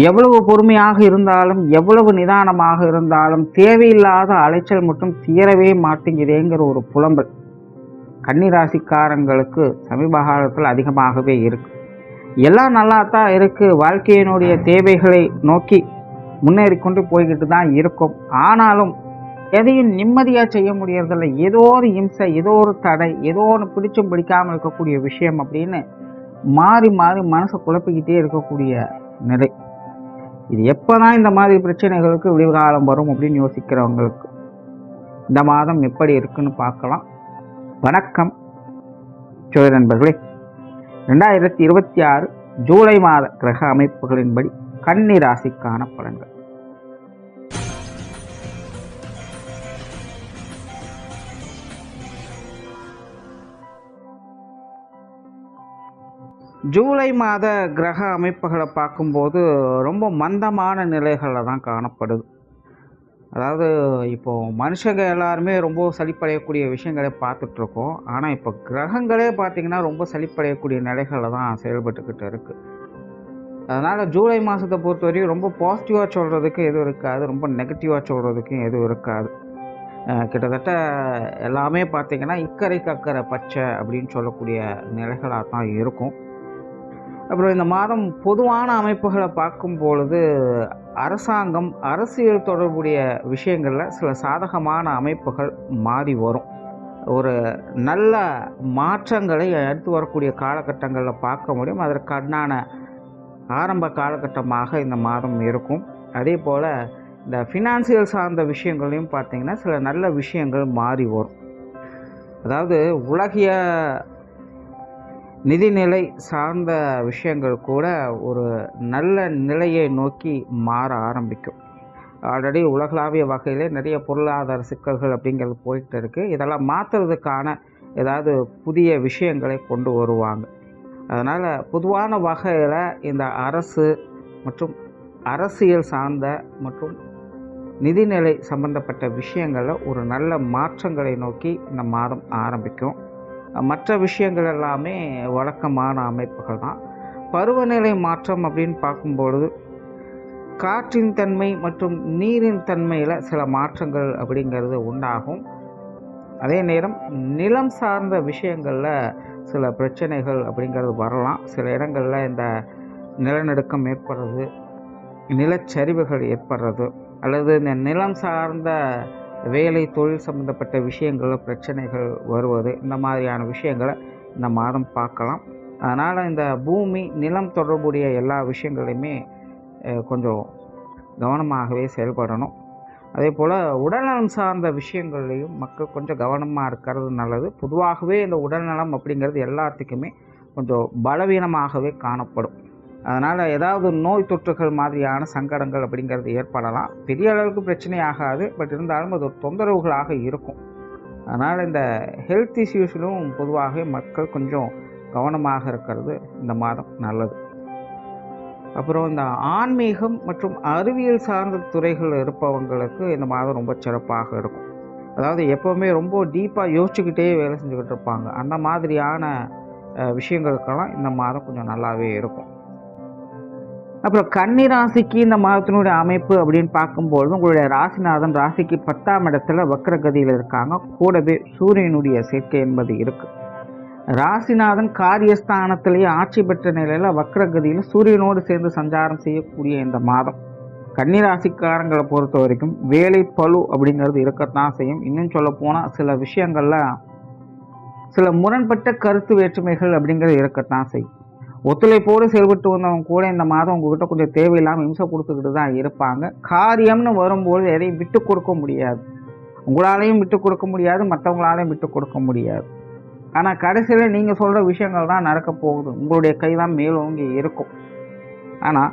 எவ்வளவு பொறுமையாக இருந்தாலும், எவ்வளவு நிதானமாக இருந்தாலும், தேவையில்லாத அலைச்சல் மட்டும் தீரவே மாட்டேங்குதேங்கிற ஒரு புலம்பல் கன்னிராசிக்காரங்களுக்கு சமீப காலத்தில் அதிகமாகவே இருக்கு. எல்லாம் நல்லா தான் இருக்கு, வாழ்க்கையினுடைய தேவைகளை நோக்கி முன்னேறி கொண்டு போய்கிட்டு தான் இருக்கும். ஆனாலும் எதையும் நிம்மதியாக செய்ய முடியறதில்ல. ஏதோ ஒரு இம்சை, ஏதோ ஒரு தடை, ஏதோ ஒன்று பிடிச்சும் பிடிக்காமல் இருக்கக்கூடிய விஷயம் அப்படின்னு மாறி மாறி மனசை குழப்பிக்கிட்டே இருக்கக்கூடிய நிலை. இது எப்போதான் இந்த மாதிரி பிரச்சனைகளுக்கு விடிவு காலம் வரும் அப்படின்னு யோசிக்கிறவங்களுக்கு இந்த மாதம் எப்படி இருக்குன்னு பார்க்கலாம். வணக்கம் ஜோதி நண்பர்களே. 2026 ஜூலை மாத கிரக அமைப்புகளின்படி கன்னி ராசிக்கான பலன்கள். ஜூலை மாத கிரக அமைப்புகளை பார்க்கும்போது ரொம்ப மந்தமான நிலைகளில் தான் காணப்படுது. அதாவது இப்போது மனுஷங்க எல்லாருமே ரொம்ப சலிப்படையக்கூடிய விஷயங்களை பார்த்துட்ருக்கோம். ஆனால் இப்போ கிரகங்களே பார்த்திங்கன்னா ரொம்ப சலிப்படையக்கூடிய நிலைகளில் தான் செயல்பட்டுக்கிட்டு இருக்குது. அதனால் ஜூலை மாதத்தை பொறுத்தவரையும் ரொம்ப பாசிட்டிவாக சொல்கிறதுக்கு எதுவும் இருக்காது, ரொம்ப நெகட்டிவாக சொல்கிறதுக்கும் எதுவும் இருக்காது. கிட்டத்தட்ட எல்லாமே பார்த்திங்கன்னா இக்கரை கக்கரை பச்சை அப்படின்னு சொல்லக்கூடிய நிலைகளாக தான் இருக்கும். அப்புறம் இந்த மாதம் பொதுவான அமைப்புகளை பார்க்கும் பொழுது அரசாங்கம், அரசியல் தொடர்புடைய விஷயங்களில் சில சாதகமான அமைப்புகள் மாறி வரும். ஒரு நல்ல மாற்றங்களை அடுத்து வரக்கூடிய காலகட்டங்களில் பார்க்க முடியும். அதற்கான ஆரம்ப காலகட்டமாக இந்த மாதம் இருக்கும். அதே போல் இந்த ஃபினான்சியல் சார்ந்த விஷயங்களையும் பார்த்திங்கன்னா சில நல்ல விஷயங்கள் மாறி வரும். அதாவது உலகிய நிதிநிலை சார்ந்த விஷயங்கள் கூட ஒரு நல்ல நிலையை நோக்கி மாற ஆரம்பிக்கும். ஆல்ரெடி உலகளாவிய வகையிலே நிறைய பொருளாதார சிக்கல்கள் அப்படிங்கிறது போயிட்டு இருக்குது. இதெல்லாம் மாற்றுறதுக்கான ஏதாவது புதிய விஷயங்களை கொண்டு வருவாங்க. அதனால் பொதுவான வகையில் இந்த அரசு மற்றும் அரசியல் சார்ந்த மற்றும் நிதிநிலை சம்பந்தப்பட்ட விஷயங்களில் ஒரு நல்ல மாற்றங்களை நோக்கி இந்த மாதம் ஆரம்பிக்கும். மற்ற விஷயங்கள் எல்லாமே வழக்கமான அமைப்புகள் தான். பருவநிலை மாற்றம் அப்படின்னு பார்க்கும்பொழுது காற்றின் தன்மை மற்றும் நீரின் தன்மையில் சில மாற்றங்கள் அப்படிங்கிறது உண்டாகும். அதே நேரம் நிலம் சார்ந்த விஷயங்களில் சில பிரச்சனைகள் அப்படிங்கிறது வரலாம். சில இடங்களில் இந்த நிலநடுக்கம் ஏற்படுறது, நிலச்சரிவுகள் ஏற்படுறது, அல்லது இந்த நிலம் சார்ந்த வேலை தொழில் சம்பந்தப்பட்ட விஷயங்களில் பிரச்சனைகள் வருவது, இந்த மாதிரியான விஷயங்களை இந்த மாதம் பார்க்கலாம். அதனால் இந்த பூமி நிலம் தொடர்புடைய எல்லா விஷயங்களையுமே கொஞ்சம் கவனமாகவே செயல்படணும். அதே போல் உடல்நலம் சார்ந்த விஷயங்கள்லையும் மக்கள் கொஞ்சம் கவனமாக இருக்கிறது நல்லது. பொதுவாகவே இந்த உடல்நலம் அப்படிங்கிறது எல்லாத்துக்குமே கொஞ்சம் பலவீனமாகவே காணப்படும். அதனால் ஏதாவது நோய் தொற்றுகள் மாதிரியான சங்கடங்கள் அப்படிங்கிறது ஏற்படலாம். பெரிய அளவுக்கு பிரச்சனை ஆகாது, பட் இருந்தாலும் அது ஒரு தொந்தரவுகளாக இருக்கும். அதனால் இந்த ஹெல்த் இஷ்யூஸிலும் பொதுவாக மக்கள் கொஞ்சம் கவனமாக இருக்கிறது இந்த மாதம் நல்லது. அப்புறம் இந்த ஆன்மீகம் மற்றும் அறிவியல் சார்ந்த துறைகள் இருப்பவங்களுக்கு இந்த மாதம் ரொம்ப சிறப்பாக இருக்கும். அதாவது எப்போவுமே ரொம்ப டீப்பாக யோசிச்சுக்கிட்டே வேலை செஞ்சுக்கிட்டு இருப்பாங்க. அந்த மாதிரியான விஷயங்களுக்கெல்லாம் இந்த மாதம் கொஞ்சம் நல்லாவே இருக்கும். அப்புறம் கன்னி ராசிக்கு இந்த மாதத்தினுடைய அமைப்பு அப்படின்னு பார்க்கும்பொழுது உங்களுடைய ராசிநாதன் ராசிக்கு 10ஆம் இடத்துல வக்ரகதியில் இருக்காங்க. கூடவே சூரியனுடைய சேர்க்கை என்பது இருக்குது. ராசிநாதன் காரியஸ்தானத்திலேயே ஆட்சி பெற்ற நிலையில் வக்ரகதியில் சூரியனோடு சேர்ந்து சஞ்சாரம் செய்யக்கூடிய இந்த மாதம் கன்னிராசிக்காரங்களை பொறுத்த வரைக்கும் வேலை பளு அப்படிங்கிறது இருக்கத்தான் செய்யும். இன்னும் சொல்ல போனால் சில விஷயங்களில் சில முரண்பட்ட கருத்து வேற்றுமைகள் அப்படிங்கிறது இருக்கத்தான் செய்யும். ஒத்துழைப்போடு செயல்பட்டு வந்தவங்க கூட இந்த மாதம் உங்ககிட்ட கொஞ்சம் தேவையில்லாமல் இம்சை கொடுத்துக்கிட்டு தான் இருப்பாங்க. காரியம்னு வரும்போது எதையும் விட்டு கொடுக்க முடியாது. உங்களாலையும் விட்டு கொடுக்க முடியாது, மற்றவங்களாலையும் விட்டு கொடுக்க முடியாது. ஆனால் கடைசியில் நீங்கள் சொல்கிற விஷயங்கள் தான் நடக்க போகுது. உங்களுடைய கை தான் மேலோங்கி இருக்கும். ஆனால்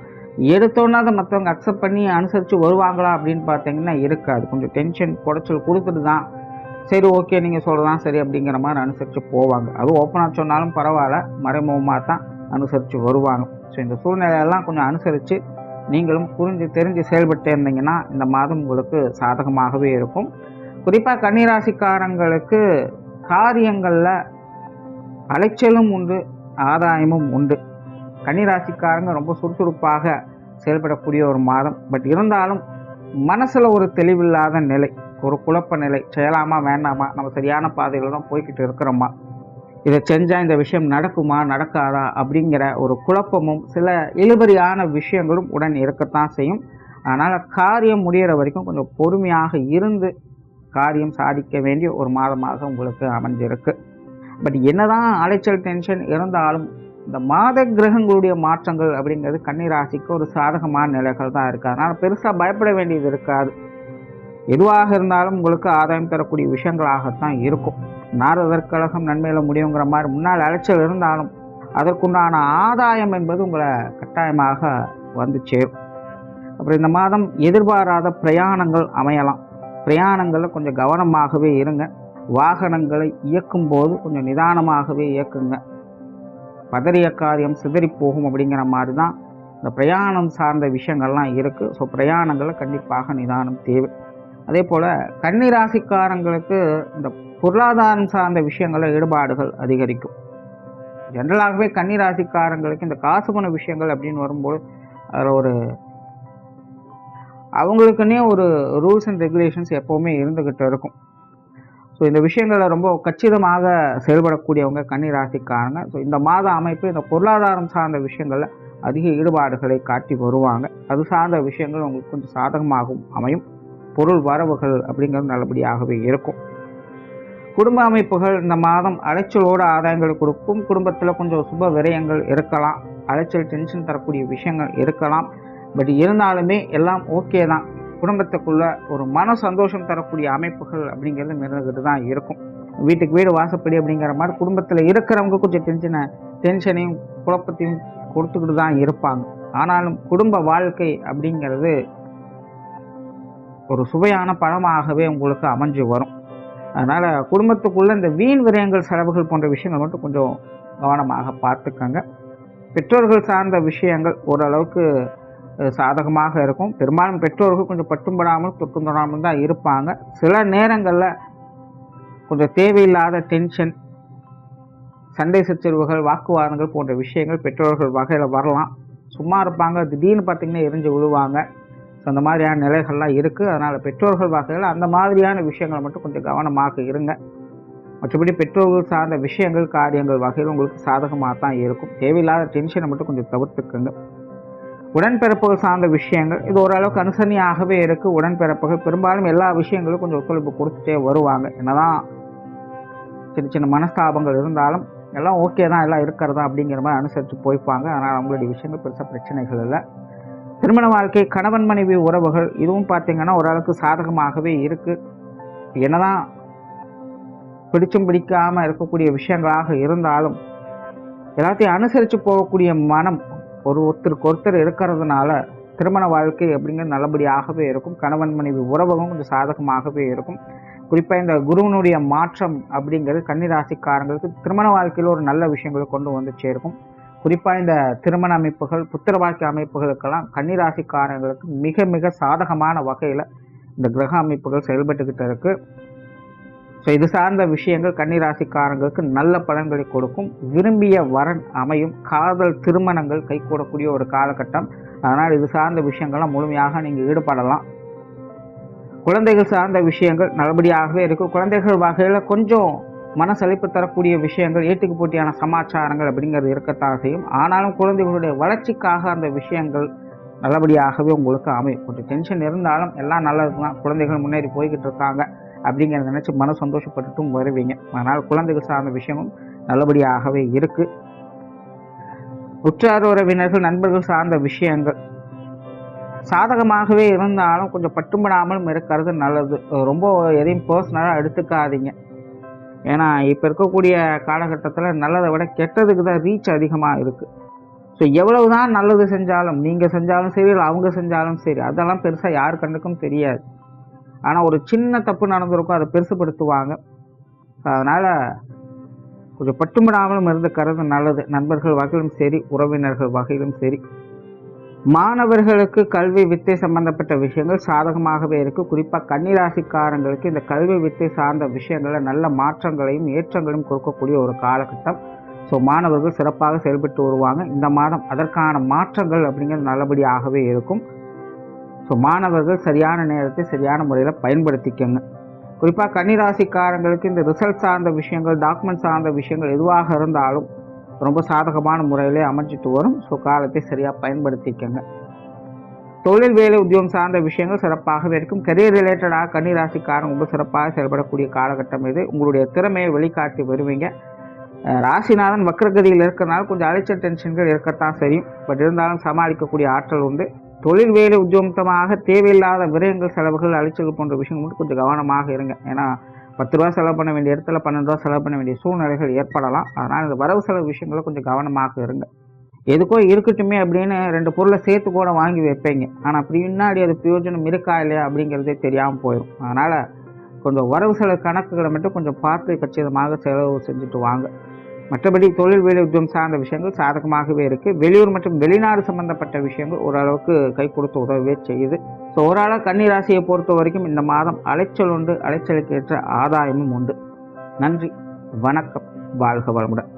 எடுத்தோன்னா அதை மற்றவங்க அக்செப்ட் பண்ணி அனுசரித்து வருவாங்களா அப்படின்னு பார்த்தீங்கன்னா இருக்காது. கொஞ்சம் டென்ஷன் குடைச்சல் கொடுத்துட்டு தான் சரி ஓகே நீங்கள் சொல்கிறதான் சரி அப்படிங்கிற மாதிரி அனுசரித்து போவாங்க. அதுவும் ஓப்பனாக சொன்னாலும் பரவாயில்ல, மறைமுகமாக தான் அனுசரித்து வருவாங்க. ஸோ இந்த சூழ்நிலையெல்லாம் கொஞ்சம் அனுசரித்து நீங்களும் புரிஞ்சு தெரிஞ்சு செயல்பட்டு இருந்தீங்கன்னா இந்த மாதம் உங்களுக்கு சாதகமாகவே இருக்கும். குறிப்பாக கன்னிராசிக்காரங்களுக்கு காரியங்களில் அலைச்சலும் உண்டு, ஆதாயமும் உண்டு. கன்னிராசிக்காரங்க ரொம்ப சுறுசுறுப்பாக செயல்படக்கூடிய ஒரு மாதம். பட் இருந்தாலும் மனசில் ஒரு தெளிவில்லாத நிலை, ஒரு குழப்ப நிலை. செய்யலாமா வேண்டாமா, நம்ம சரியான பாதையில் தான் போய்கிட்டு இருக்கிறோமா, இதை செஞ்சால் இந்த விஷயம் நடக்குமா நடக்காதா அப்படிங்கிற ஒரு குழப்பமும் சில இழுபறியான விஷயங்களும் உடன் இருக்கத்தான் செய்யும். அதனால் காரியம் முடிகிற வரைக்கும் கொஞ்சம் பொறுமையாக இருந்து காரியம் சாதிக்க வேண்டிய ஒரு மாதமாக உங்களுக்கு அமைஞ்சிருக்கு. பட் என்னதான் அலைச்சல் டென்ஷன் இருந்தாலும் இந்த மாத கிரகங்களுடைய மாற்றங்கள் அப்படிங்கிறது கன்னிராசிக்கு ஒரு சாதகமான நிலைகள் தான் இருக்குது. அதனால் பெருசாக பயப்பட வேண்டியது இருக்காது. எதுவாக இருந்தாலும் உங்களுக்கு ஆதாயம் தரக்கூடிய விஷயங்களாகத்தான் இருக்கும். நாரதற்கழகம் நன்மையில் முடியுங்கிற மாதிரி முன்னால் அலைச்சல் இருந்தாலும் அதற்குண்டான ஆதாயம் என்பது உங்களை கட்டாயமாக வந்து சேரும். அப்புறம் இந்த மாதம் எதிர்பாராத பிரயாணங்கள் அமையலாம். பிரயாணங்களில் கொஞ்சம் கவனமாகவே இருங்க. வாகனங்களை இயக்கும் போது கொஞ்சம் நிதானமாகவே இயக்குங்க. பதறிய காரியம் சிதறி போகும் அப்படிங்கிற மாதிரி தான் இந்த பிரயாணம் சார்ந்த விஷயங்கள்லாம் இருக்குது. ஸோ பிரயாணங்களில் கண்டிப்பாக நிதானம் தேவை. அதே போல் கன்னிராசிக்காரங்களுக்கு இந்த பொருளாதாரம் சார்ந்த விஷயங்களில் ஈடுபாடுகள் அதிகரிக்கும். ஜென்ரலாகவே கன்னிராசிக்காரங்களுக்கு இந்த காசு பண விஷயங்கள் அப்படின்னு வரும்போது அதில் ஒரு அவங்களுக்குன்னே ஒரு ரூல்ஸ் அண்ட் ரெகுலேஷன்ஸ் எப்போவுமே இருந்துக்கிட்டு இருக்கும். ஸோ இந்த விஷயங்களில் ரொம்ப கச்சிதமாக செயல்படக்கூடியவங்க கன்னிராசிக்காரங்க. ஸோ இந்த மாத அமைப்பு இந்த பொருளாதாரம் சார்ந்த விஷயங்களில் அதிக ஈடுபாடுகளை காட்டி வருவாங்க. அது சார்ந்த விஷயங்கள் உங்களுக்கு கொஞ்சம் சாதகமாகவும் அமையும். பொருள் வரவுகள் அப்படிங்கிறது நல்லபடியாகவே இருக்கும். குடும்ப அமைப்புகள் இந்த மாதம் அலைச்சலோடு ஆதாயங்கள் கொடுக்கும். குடும்பத்தில் கொஞ்சம் சுப விரயங்கள் இருக்கலாம், அலைச்சல் டென்ஷன் தரக்கூடிய விஷயங்கள் இருக்கலாம். பட் இருந்தாலுமே எல்லாம் ஓகே தான். குடும்பத்துக்குள்ள ஒரு மன சந்தோஷம் தரக்கூடிய அமைப்புகள் அப்படிங்கிறது நிறுந்துக்கிட்டு தான் இருக்கும். வீட்டுக்கு வீடு வாசப்படி அப்படிங்கிற மாதிரி குடும்பத்தில் இருக்கிறவங்க கொஞ்சம் டென்ஷனையும் குழப்பத்தையும் கொடுத்துக்கிட்டு தான் இருப்பாங்க. ஆனாலும் குடும்ப வாழ்க்கை அப்படிங்கிறது ஒரு சுவையான பழமாகவே உங்களுக்கு அமைஞ்சு வரும். அதனால் குடும்பத்துக்குள்ளே இந்த வீண் விரயங்கள் செலவுகள் போன்ற விஷயங்கள் மட்டும் கொஞ்சம் கவனமாக பார்த்துக்கங்க. பெற்றோர்கள் சார்ந்த விஷயங்கள் ஓரளவுக்கு சாதகமாக இருக்கும். பெரும்பாலும் பெற்றோர்கள் கொஞ்சம் பட்டும்படாமல் தொட்டும்படாமல் தான் இருப்பாங்க. சில நேரங்களில் கொஞ்சம் தேவையில்லாத டென்ஷன், சண்டை சச்சரவுகள், வாக்குவாதங்கள் போன்ற விஷயங்கள் பெற்றோர்கள் வகையில் வரலாம். சும்மா இருப்பாங்க, திடீர்னு பார்த்திங்கன்னா எரிஞ்சு விழுவாங்க. ஸோ அந்த மாதிரியான நிலைகள்லாம் இருக்குது. அதனால் பெற்றோர்கள் வகையில் அந்த மாதிரியான விஷயங்களை மட்டும் கொஞ்சம் கவனமாக இருங்க. மற்றபடி பெற்றோர்கள் சார்ந்த விஷயங்கள் காரியங்கள் வகையில் உங்களுக்கு சாதகமாக தான் இருக்கும். தேவையில்லாத டென்ஷனை மட்டும் கொஞ்சம் தவிர்த்துக்குங்க. உடன்பிறப்புகள் சார்ந்த விஷயங்கள் இது ஓரளவுக்கு அனுசரணையாகவே இருக்குது. உடன்பிறப்புகள் பெரும்பாலும் எல்லா விஷயங்களும் கொஞ்சம் ஒத்துழைப்பு கொடுத்துட்டே வருவாங்க. என்னதான் சின்ன சின்ன மனஸ்தாபங்கள் இருந்தாலும் எல்லாம் ஓகே தான், எல்லாம் இருக்கிறதா அப்படிங்கிற மாதிரி அனுசரித்து போய்ப்பாங்க. அதனால் அவங்களுடைய விஷயங்கள் பெருசாக பிரச்சனைகள் இல்லை. திருமண வாழ்க்கை, கணவன் மனைவி உறவுகள் இதுவும் பார்த்திங்கன்னா ஓரளவுக்கு சாதகமாகவே இருக்குது. என்னதான் பிடிச்சும் பிடிக்காமல் இருக்கக்கூடிய விஷயங்களாக இருந்தாலும் எல்லாத்தையும் அனுசரித்து போகக்கூடிய மனம் ஒருத்தருக்கு ஒருத்தர் இருக்கிறதுனால திருமண வாழ்க்கை அப்படிங்கிறது நல்லபடியாகவே இருக்கும். கணவன் மனைவி உறவுகளும் கொஞ்சம் சாதகமாகவே இருக்கும். குறிப்பாக இந்த குருவனுடைய மாற்றம் அப்படிங்கிறது கன்னிராசிக்காரங்களுக்கு திருமண வாழ்க்கையில் ஒரு நல்ல விஷயங்களை கொண்டு வந்து சேர்க்கும். குறிப்பாக இந்த திருமண அமைப்புகள், புத்திர வாழ்க்கை அமைப்புகளுக்கெல்லாம் கன்னிராசிக்காரங்களுக்கு மிக மிக சாதகமான வகையில் இந்த கிரக அமைப்புகள் செயல்பட்டுக்கிட்டு இருக்குது. ஸோ இது சார்ந்த விஷயங்கள் கன்னிராசிக்காரங்களுக்கு நல்ல பலன்களை கொடுக்கும். விரும்பிய வரன் அமையும். காதல் திருமணங்கள் கைகூடக்கூடிய ஒரு காலகட்டம். அதனால் இது சார்ந்த விஷயங்கள்லாம் முழுமையாக நீங்கள் ஈடுபடலாம். குழந்தைகள் சார்ந்த விஷயங்கள் நல்லபடியாகவே இருக்கும். குழந்தைகள் வகையில் கொஞ்சம் மனசளிப்பு தரக்கூடிய விஷயங்கள், ஏட்டுக்கு போட்டியான சமாச்சாரங்கள் அப்படிங்கிறது இருக்கத்தான் செய்யும். ஆனாலும் குழந்தைகளுடைய வளர்ச்சிக்காக அந்த விஷயங்கள் நல்லபடியாகவே உங்களுக்கு அமையும். கொஞ்சம் டென்ஷன் இருந்தாலும் எல்லாம் நல்லது தான். குழந்தைகள் முன்னேறி போய்கிட்டு இருக்காங்க அப்படிங்கிறத நினச்சி மன சந்தோஷப்பட்டுட்டும் வருவீங்க. அதனால் குழந்தைகள் சார்ந்த விஷயமும் நல்லபடியாகவே இருக்குது. உற்றார் உறவினர்கள் நண்பர்கள் சார்ந்த விஷயங்கள் சாதகமாகவே இருந்தாலும் கொஞ்சம் பட்டுப்படாமலும் இருக்கிறது நல்லது. ரொம்ப எதையும் பர்சனலாக எடுத்துக்காதீங்க. ஏன்னா இப்போ இருக்கக்கூடிய காலகட்டத்தில் நல்லதை விட கெட்டதுக்கு தான் ரீச் அதிகமாக இருக்குது. ஸோ எவ்வளவு தான் நல்லது செஞ்சாலும், நீங்கள் செஞ்சாலும் சரி இல்லை அவங்க செஞ்சாலும் சரி, அதெல்லாம் பெருசாக யார் கண்டுக்கும் தெரியாது. ஆனால் ஒரு சின்ன தப்பு நடந்திருக்கும், அதை பெருசுப்படுத்துவாங்க. அதனால் கொஞ்சம் பட்டுப்படாமலும் இருந்துக்கிறது நல்லது. நண்பர்கள் வகையிலும் சரி, உறவினர்கள் வகையிலும் சரி. மாணவர்களுக்கு கல்வி வித்தை சம்பந்தப்பட்ட விஷயங்கள் சாதகமாகவே இருக்குது. குறிப்பாக கன்னிராசிக்காரங்களுக்கு இந்த கல்வி வித்தை சார்ந்த விஷயங்களில் நல்ல மாற்றங்களையும் ஏற்றங்களையும் கொடுக்கக்கூடிய ஒரு காலகட்டம். ஸோ மாணவர்கள் சிறப்பாக செயல்பட்டு வருவாங்க. இந்த மாதம் அதற்கான மாற்றங்கள் அப்படிங்கிறது நல்லபடியாகவே இருக்கும். ஸோ மாணவர்கள் சரியான நேரத்தை சரியான முறையில் பயன்படுத்திக்கங்க. குறிப்பாக கன்னிராசிக்காரங்களுக்கு இந்த ரிசல்ட் சார்ந்த விஷயங்கள், டாக்குமெண்ட் சார்ந்த விஷயங்கள் எதுவாக இருந்தாலும் ரொம்ப சாதகமான முறையிலே அமைஞ்சிட்டு வரும். ஸோ காலத்தை சரியாக பயன்படுத்திக்கங்க. தொழில், வேலை, உத்தியோகம் சார்ந்த விஷயங்கள் சிறப்பாகவே இருக்கும். கெரியர் ரிலேட்டடாக கன்னிராசிக்காரங்க ரொம்ப சிறப்பாக செயல்படக்கூடிய காலகட்டம் இது. உங்களுடைய திறமையை வெளிக்காட்டி வருவீங்க. ராசிநாதன் வக்ரகதியில் இருக்கிறனால கொஞ்சம் அலைச்சல் டென்ஷன்கள் இருக்கத்தான் செய்யும். பட் இருந்தாலும் சமாளிக்கக்கூடிய ஆற்றல் உண்டு. தொழில், வேலை, உத்தியோகமாக தேவையில்லாத விரயங்கள், செலவுகள், அலைச்சல் போன்ற விஷயங்கள் மட்டும் கொஞ்சம் கவனமாக இருங்க. ஏன்னா 10 ரூபா செலவு பண்ண வேண்டிய இடத்துல 12 ரூபா செலவு பண்ண வேண்டிய சூழ்நிலைகள் ஏற்படலாம். அதனால் இந்த வரவு செலவு விஷயங்களை கொஞ்சம் கவனமாக இருங்க. எதுக்கோ இருக்கட்டுமே அப்படின்னு 2 பொருளை சேர்த்து கூட வாங்கி வைப்பீங்க. ஆனால் பின்னாடி அது பிரயோஜனம் இருக்கா இல்லையா அப்படிங்கிறதே தெரியாமல் போயிடும். அதனால் கொஞ்சம் வரவு செலவு கணக்குகளை மட்டும் கொஞ்சம் பார்த்து கச்சிதமாக செலவு செஞ்சுட்டு வாங்க. மற்றபடி தொழில், வேலை, உத்தியோகம் சார்ந்த விஷயங்கள் சாதகமாகவே இருக்குது. வெளியூர் மற்றும் வெளிநாடு சம்பந்தப்பட்ட விஷயங்கள் ஓரளவுக்கு கை கொடுத்து உதவவே செய்யுது. ஸோ ஓரளவு கன்னிராசியை பொறுத்த வரைக்கும் இந்த மாதம் அலைச்சல் உண்டு. அலைச்சலுக்கு ஏற்ற ஆதாயமும் உண்டு. நன்றி, வணக்கம், வாழ்க வளமுடன்.